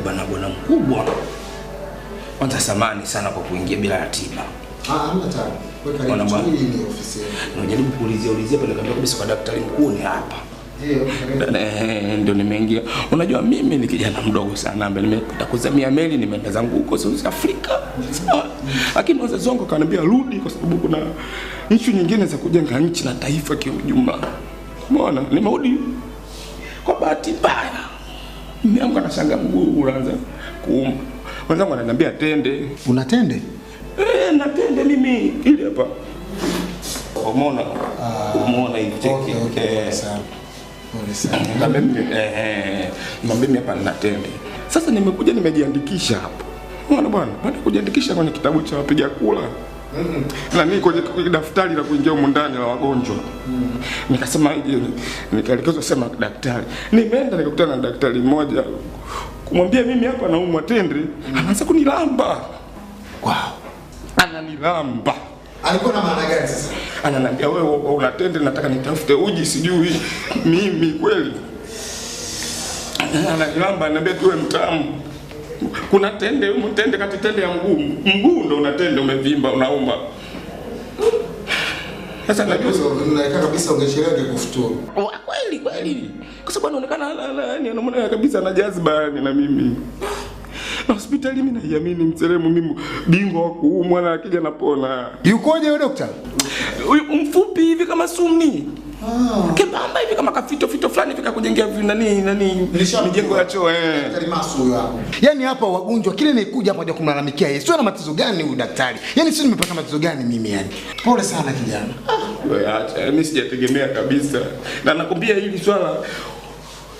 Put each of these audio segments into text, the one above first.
Bwana mkubwa. Kwanza samani sana kwa kuingia bila ratiba. Hamna tatizo. Wewe karibu ni ofisi yako. Najaribu kuulizia pale nikamwambia kabisa kwa daktari mkuu ni hapa. Ndio nimeingia. Unajua mimi ni kijana mdogo sana ambaye nimepata kuzamia meli nimeenda zangu huko South Africa. Lakini wazazi wangu kaniambia rudi kwa sababu kuna nchi nyingine za kujenga nchi na taifa kwa ujumla. Umeona? Nimerudi kwa bahati mbaya. Nimeamka na shanga mguu unaanza kuuma. Wenzangu wananiambia tende. Unatende? Natende mimi ile hapa. Umeona? Umeona hivi cheki. Okay, sawa. Mimi hapa ninatende. Sasa nimekuja nimejiandikisha hapo. Unaona bwana, baada ya kujiandikisha kwenye kitabu cha wapiga kura. Na mimi kwenye daftari la kuingia huko ndani la wagonjwa. Nikasema hivi, nikaelekezwa sema daktari. Nimeenda nikakutana na daktari mmoja. Kumwambia mimi hapa naumwa tende, anaanza kunilamba. Wow. Ananilamba. Alikuwa na maana gani sasa? Ananiambia wewe unatende nataka nitafute uji sijui mimi kweli. Ananilamba ananiambia tuwe mtamu. Kuna tende kati tende ya mguu ndo unatende umevimba unauma. Sasa najua unaika kabisa ungechelewa kufuturu. Kweli. Kwa sababu anaonekana yani anaona kabisa na jazba na mimi. Na hospitali mimi naiamini mselemu mimi bingwa wa kuumwa na akija napona. Yukoje wewe daktari? Mfupi hivi kama sumni. Kebamba hivi kama kafito fulani hivi kakujengea nani mijengo ya choo Daktari Masu huyo hapo. Yaani hapa wagonjwa kile nikuja hapa kumlalamikia yeye. Sio na matatizo gani huyu daktari? Yaani sio nimepata matatizo gani mimi yani? Pole sana kijana. Wewe acha, mimi sijategemea kabisa. Na nakwambia hili swala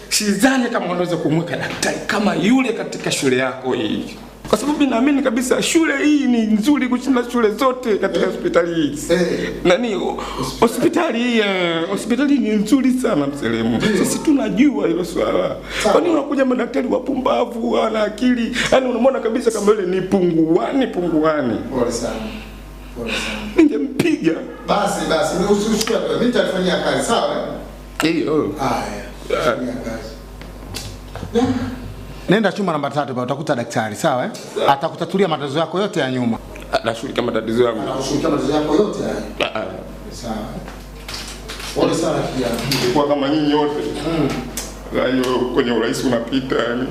sidhani kama unaweza kumweka daktari kama yule katika shule yako hii. Kwa sababu naamini kabisa shule hii ni nzuri kushinda shule zote katika hospitali hii. Hospitali ni nzuri sana mselemu. Sisi tunajua hilo swala. Kwa nini unakuja madaktari wapumbavu wana akili? Yaani unamwona kabisa kama yule ni punguani. Pole sana. Ningempiga. Basi usishike. Mimi nitafanyia kazi sawa? Haya. Nenda chumba namba 3 pa utakuta daktari, sawa Atakutatulia matatizo yako yote ya nyuma. Anashughulikia matatizo yangu. Anashughulikia matatizo yako yote haya. Sawa. Pole sana kijana. Kwa kama nyinyi wote. Hayo kwenye urais unapita yani.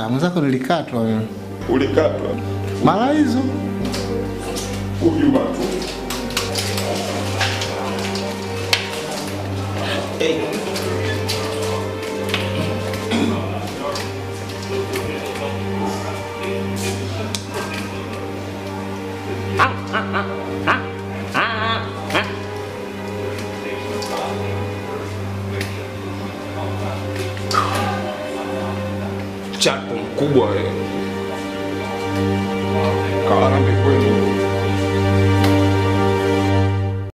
Mwenzako nilikatwa wewe. Ulikatwa. Mara hizo. Ujumba tu. Chapo mkubwa wewe. Kawarambe kweli.